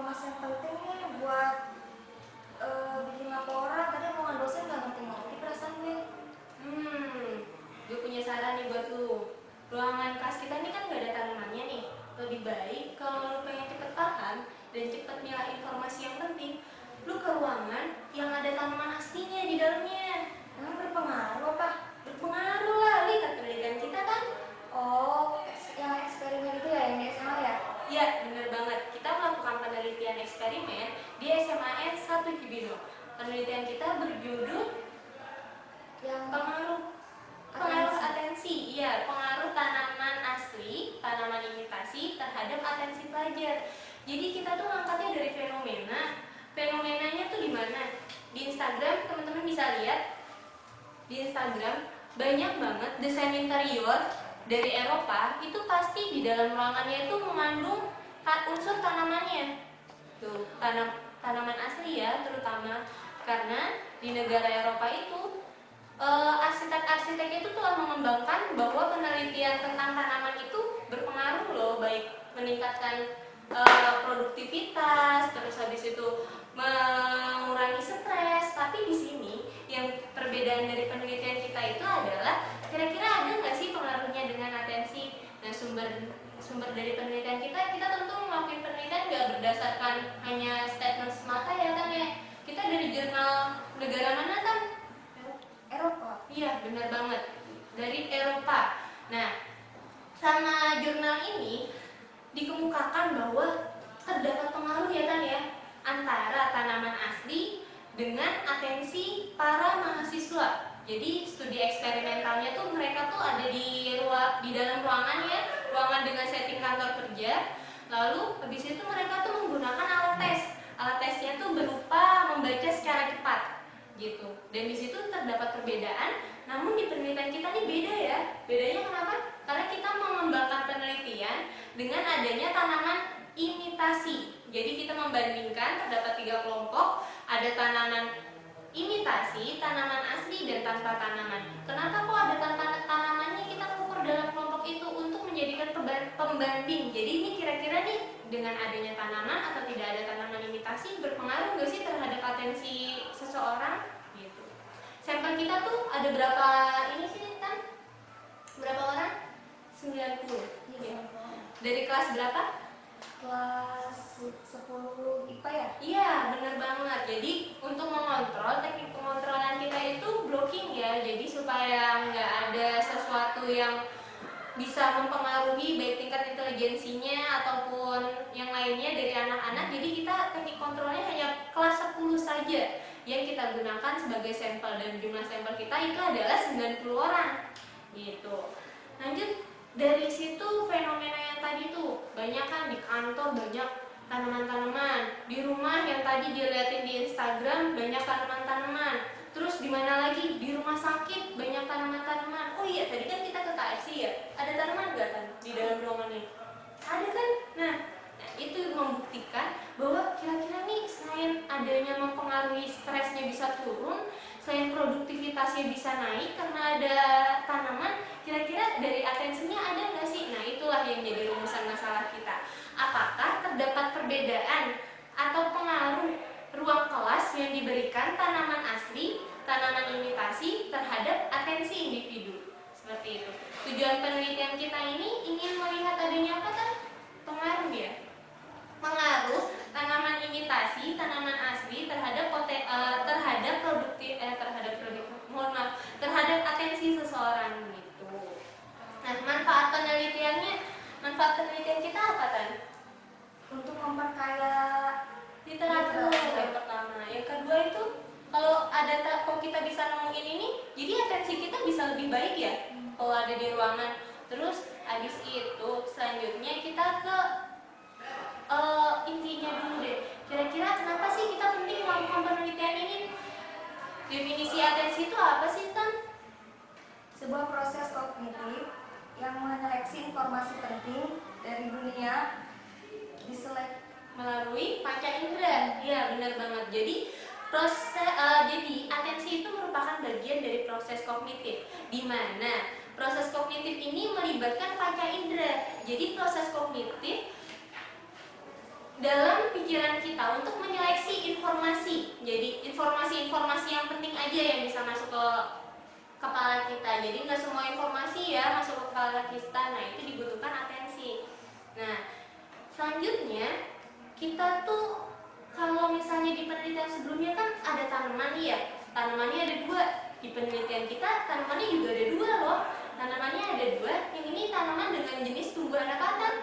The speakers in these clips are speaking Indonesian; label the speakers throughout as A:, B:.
A: informasi yang penting nih buat bikin laporan. Tadi omongan dosen gak ngerti-ngerti perasaan gue.
B: Gue punya saran nih buat lu. Ruangan kelas kita ini kan gak ada tanamannya nih. Lebih baik kalau lu pengen cepet paham dan cepet milah informasi yang penting, lu ke ruangan yang ada tanaman aslinya di dalamnya.
A: Emang berpengaruh apa?
B: Berpengaruh lah, lihat penelitian kita kan.
A: Oh, yang eksperimen itu ya, yang di SMA ya?
B: Ya, bener banget. Kita melakukan penelitian eksperimen di SMAN 1 Cibinong. Penelitian kita berjudul
A: Yang
B: pengaruh atensi. Iya, pengaruh tanaman asli, tanaman imitasi terhadap atensi pelajar. Jadi kita tuh ngangkatnya dari fenomena. Fenomenanya tuh gimana? Di Instagram teman-teman bisa lihat. Di Instagram banyak banget desain interior dari Eropa, itu pasti di dalam ruangannya itu mengandung unsur tanamannya. Tuh, tanaman asli ya, terutama karena di negara Eropa itu arsitek-arsitek itu telah mengembangkan bahwa penelitian tentang tanaman itu berpengaruh loh, baik meningkatkan produktivitas, terus habis itu mengurangi stres. Tapi di sini yang perbedaan dari penelitian kita itu adalah kira-kira ada nggak sih pengaruhnya dengan atensi. Nah, sumber dari penelitian kita tentu melakukan penelitian nggak berdasarkan hanya statement semata ya kan ya. Kita dari jurnal negara mana kan?
A: Eropa.
B: Iya, benar banget, dari Eropa. Nah, sama jurnal ini dikemukakan bahwa terdapat pengaruh ya kan ya antara tanaman asli dengan atensi para mahasiswa. Jadi studi eksperimentalnya tuh mereka tuh ada di dalam ruangan ya, ruangan dengan setting kantor kerja. Lalu habis itu mereka tuh menggunakan alat tes. Alat tesnya tuh berupa membaca secara cepat gitu. Dan di situ terdapat perbedaan. Namun di penelitian kita nih beda ya. Bedanya kenapa? Karena kita mengembangkan penelitian dengan adanya tanaman imitasi. Jadi kita membandingkan terdapat 3 kelompok, ada tanaman imitasi, tanaman asli, dan tanpa tanaman. Kenapa kok ada tanpa tanamannya? Kita ukur dalam kelompok itu untuk menjadikan pembanding. Jadi ini kira-kira nih dengan adanya tanaman atau tidak ada tanaman imitasi berpengaruh nggak sih terhadap atensi seseorang? Gitu. Sampel kita tuh ada berapa ini sih kan? Berapa orang? 90.
A: Iya.
B: Dari kelas berapa?
A: Kelas 10 IPA ya?
B: Iya, benar banget. Jadi untuk mengontrol, teknik pengontrolan kita itu blocking ya. Jadi supaya nggak ada sesuatu yang bisa mempengaruhi baik tingkat inteligensinya ataupun yang lainnya dari anak-anak. Jadi kita teknik kontrolnya hanya kelas 10 saja yang kita gunakan sebagai sampel, dan jumlah sampel kita itu adalah 90 orang gitu. Lanjut, dari situ fenomena yang tadi tuh banyak kan di kantor banyak tanaman-tanaman, di rumah yang tadi dilihatin di Instagram banyak tanaman-tanaman, terus di mana lagi, di rumah sakit banyak tanaman-tanaman. Oh iya, tadi kan kita ke KFC ya, ada tanaman nggak kan di dalam ruangannya? Ada kan? Nah, itu membuktikan bahwa kira-kira nih selain adanya mempengaruhi stresnya bisa turun, selain produktivitasnya bisa naik karena ada tanaman, kira-kira dari atensinya ada nggak sih? Nah, itulah yang jadi rumusan masalah kita. Apakah terdapat perbedaan atau pengaruh ruang kelas yang diberikan tanaman asli, tanaman imitasi terhadap atensi individu? Seperti itu. Tujuan penelitian kita ini ingin melihat adanya apa kan? Pengaruh ya. Pengaruh tanaman imitasi, tanaman asli terhadap terhadap atensi seseorang gitu. Nah, manfaat penelitian kita apa kan?
A: Untuk memperkaya
B: Literatur yang pertama. Yang kedua itu kalau kita bisa nemuin ini, jadi atensi kita bisa lebih baik ya kalau ada di ruangan. Terus habis itu selanjutnya kita ke intinya dulu deh. Kira-kira kenapa sih kita penting melakukan penelitian ini? Definisi atensi itu apa sih, Tan?
A: sebuah proses kognitif yang menyeleksi informasi penting dari dunia
B: Melalui panca indera. Iya, benar banget. Jadi atensi itu merupakan bagian dari proses kognitif, di mana proses kognitif ini melibatkan panca indera. Jadi proses kognitif dalam pikiran kita untuk menyeleksi informasi. Jadi informasi-informasi yang penting aja yang bisa masuk ke kepala kita. Jadi nggak semua informasi ya masuk ke kepala kita. Nah, itu dibutuhkan atensi. Nah, selanjutnya kita tuh kalau misalnya di penelitian sebelumnya kan ada tanaman ya. Tanamannya ada 2. Di penelitian kita tanamannya juga ada 2 loh. Tanamannya ada 2. Yang ini tanaman dengan jenis tumbuhan apa kan?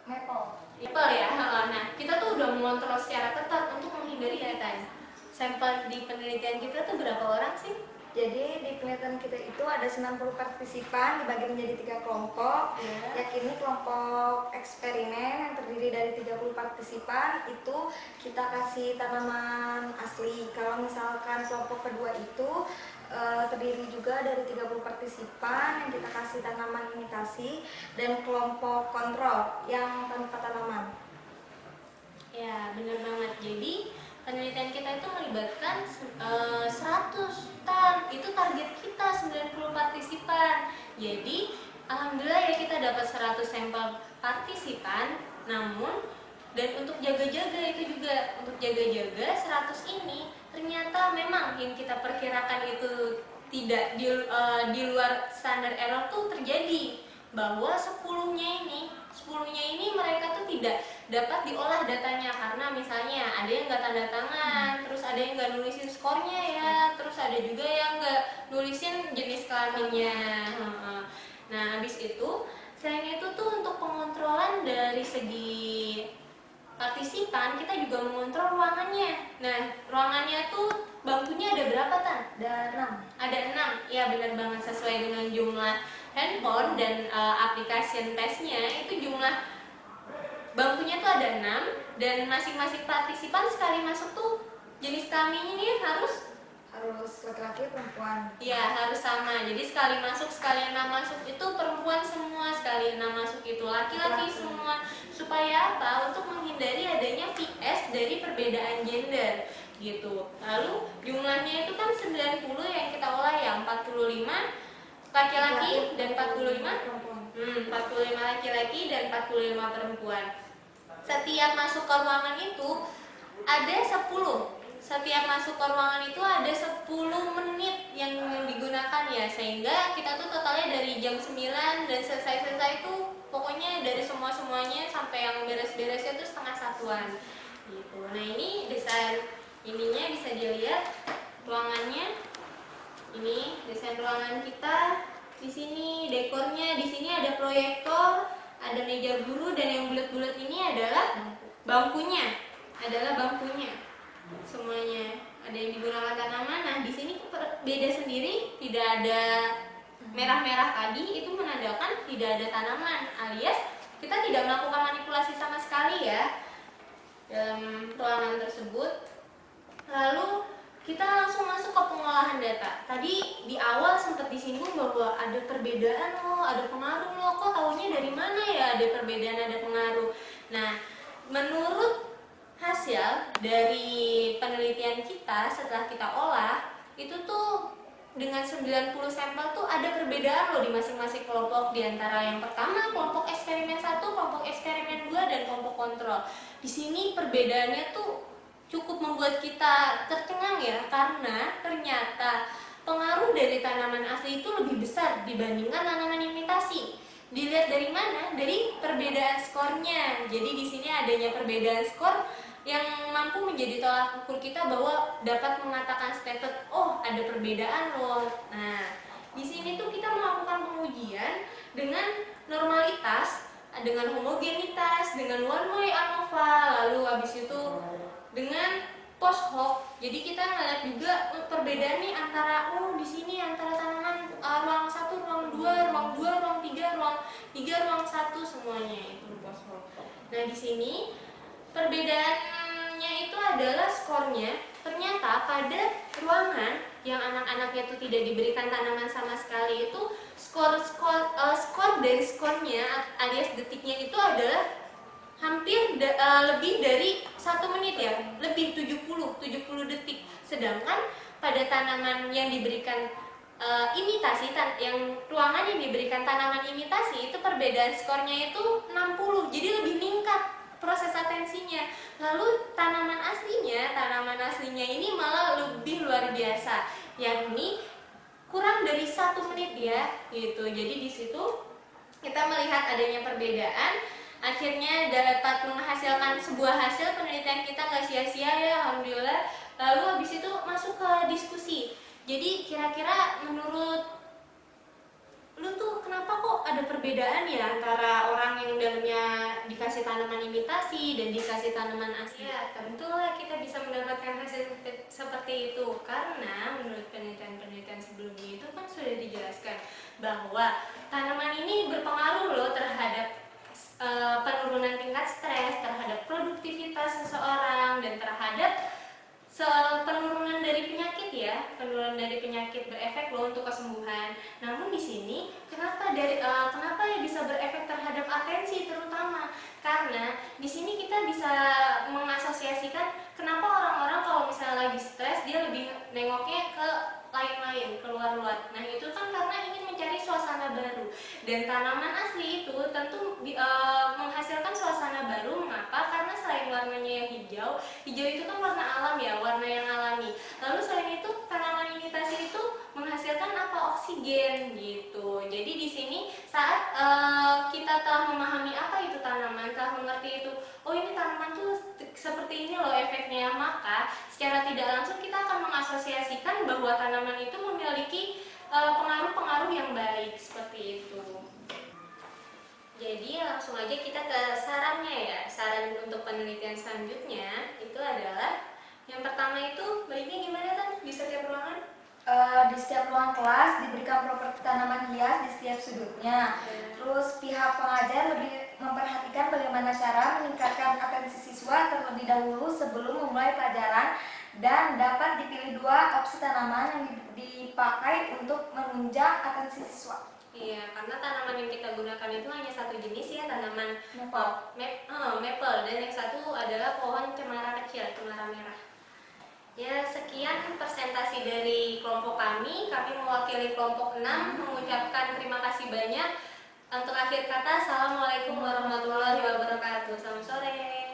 B: Maple ya. Nah, kita tuh udah mengontrol secara ketat untuk menghindari jahitan. Sampel di penelitian kita tuh berapa orang sih?
A: Jadi di penelitian kita itu ada 90 partisipan dibagi menjadi 3 kelompok. Yakni kelompok eksperimen yang terdiri dari 30 partisipan itu kita kasih tanaman asli. Kalau misalkan kelompok kedua itu terdiri juga dari 30 partisipan yang kita kasih tanaman imitasi, dan kelompok kontrol yang tanpa tanaman.
B: Ya, benar banget. Jadi penelitian kita itu melibatkan 100 tan. Itu target kita 90 partisipan. Jadi alhamdulillah ya kita dapat 100 sampel partisipan. Namun dan untuk jaga-jaga itu juga, untuk jaga-jaga 100 ini ternyata memang yang kita perkirakan itu tidak di luar standar error tuh terjadi, bahwa 10-nya ini mereka tuh tidak dapat diolah datanya karena misalnya ada yang nggak tanda tangan, terus ada yang nggak nulisin skornya ya, terus ada juga yang nggak nulisin jenis kelaminnya. Nah, habis itu selain itu tuh untuk pengontrolan dari segi partisipan kita juga mengontrol ruangannya. Nah, ruangannya tuh bangkunya ada berapa Tan? Ada 6. Ya benar banget, sesuai dengan jumlah handphone dan application testnya itu jumlah bangkunya tuh ada 6, dan masing-masing partisipan sekali masuk tuh jenis kelaminnya ini harus
A: laki-laki perempuan.
B: Ya, harus sama. Jadi sekali 6 masuk itu perempuan semua, sekali 6 masuk itu laki-laki semua. Supaya apa? Untuk menghindari adanya bias dari perbedaan gender gitu. Lalu jumlahnya itu kan 90 yang kita olah ya, 45 laki-laki dan 45
A: perempuan.
B: 45 laki-laki dan 45 perempuan. Setiap masuk ke ruangan itu ada 10. Setiap masuk ke ruangan itu ada 10 menit yang digunakan ya, sehingga kita tuh totalnya dari jam 9 dan selesai itu pokoknya dari semuanya sampai yang beres-beresnya tuh setengah satuan gitu. Nah, ini desain ininya bisa dilihat ruangannya. Ini desain ruangan kita. Di sini dekornya, di sini ada proyektor, ada meja guru, dan yang bulat-bulat ini adalah bangkunya. Semuanya ada yang digunakan tanaman. Nah, di sini beda sendiri, tidak ada merah-merah tadi, itu menandakan tidak ada tanaman, alias kita tidak melakukan manipulasi sama sekali ya dalam ruangan tersebut. Lalu kita langsung masuk ke pengolahan data. Tadi di awal sempat disinggung bahwa ada perbedaan loh, ada pengaruh loh. Kok taunya dari mana ya ada perbedaan, ada pengaruh? Nah, menurut hasil dari penelitian kita setelah kita olah, itu tuh dengan 90 sampel tuh ada perbedaan loh di masing-masing kelompok, di antara yang pertama kelompok eksperimen 1, kelompok eksperimen 2, dan kelompok kontrol. Di sini perbedaannya tuh cukup membuat kita tercengang ya, karena ternyata pengaruh dari tanaman asli itu lebih besar dibandingkan tanaman imitasi. Dilihat dari mana? Dari perbedaan skornya. Jadi di sini adanya perbedaan skor yang mampu menjadi tolak ukur kita bahwa dapat mengatakan statement, oh ada perbedaan loh. Nah, di sini tuh kita melakukan pengujian dengan normalitas, dengan homogenitas, dengan one way ANOVA, lalu habis itu dengan post hoc. Jadi kita ngeliat juga perbedaan nih antara di sini antara tanaman ruang 1, ruang 2, ruang 2, ruang 3, ruang 3, ruang 1 semuanya itu post hoc. Nah, di sini perbedaannya itu adalah skornya. Ternyata pada ruangan yang anak-anaknya itu tidak diberikan tanaman sama sekali itu skor dari skornya alias detiknya itu adalah hampir lebih dari 1 menit ya, lebih 70 detik. Sedangkan pada tanaman yang diberikan imitasi, yang ruangan yang diberikan tanaman imitasi itu perbedaan skornya itu 60, jadi lebih meningkat proses atensinya. Lalu tanaman aslinya ini malah lebih luar biasa, yakni kurang dari 1 menit ya, gitu. Jadi di situ kita melihat adanya perbedaan, akhirnya dapat menghasilkan sebuah hasil penelitian kita nggak sia-sia ya, alhamdulillah. Lalu habis itu masuk ke diskusi. Jadi kira-kira menurut lu tuh kenapa kok ada perbedaan ya antara orang yang dalamnya dikasih tanaman imitasi dan dikasih tanaman asli? Ya, tentulah kita bisa mendapatkan hasil seperti itu karena menurut penelitian-penelitian sebelumnya itu kan sudah dijelaskan bahwa tanaman ini berpengaruh loh terhadap penurunan tingkat stres, terhadap produktivitas seseorang, dan terhadap penurunan dari penyakit ya, penurunan dari penyakit berefek loh untuk kesembuhan. Namun di sini kenapa ya bisa berefek terhadap atensi terutama? Karena di sini kita bisa mengasosiasikan kenapa orang-orang kalau misalnya lagi stres dia lebih nengoknya ke lain-lain, keluar-luar. Nah itu kan karena ingin mencari suasana baru. Dan tanaman asli itu tentu menghasilkan suasana baru. Mengapa? Karena selain warnanya yang hijau itu kan warna alam ya, warna yang alami. Lalu selain itu tanaman imitasi itu menghasilkan apa? Oksigen gitu. Jadi di sini saat kita telah memahami apa itu tanaman, telah mengerti itu, oh ini tanaman tuh seperti ini loh efeknya, maka secara tidak langsung kita akan mengasosiasikan bahwa tanaman itu memiliki pengaruh-pengaruh yang baik seperti itu. Jadi langsung aja kita ke sarannya ya. Saran untuk penelitian selanjutnya itu adalah yang pertama itu baiknya gimana kan di setiap ruangan?
A: Di setiap ruang kelas diberikan properti tanaman hias di setiap sudutnya. Terus pihak pengajar lebih memperhatikan bagaimana cara meningkatkan atensi siswa terlebih dahulu sebelum memulai pelajaran, dan dapat dipilih 2 opsi tanaman yang dipakai untuk menunjang atensi siswa.
B: Iya, karena tanaman yang kita gunakan itu hanya satu jenis ya, tanaman
A: Maple.
B: dan yang satu adalah pohon cemara kecil, cemara merah. Ya, sekian presentasi dari kelompok kami. Kami mewakili kelompok 6 mengucapkan terima kasih banyak. Untuk akhir kata, assalamualaikum warahmatullahi wabarakatuh. Selamat sore.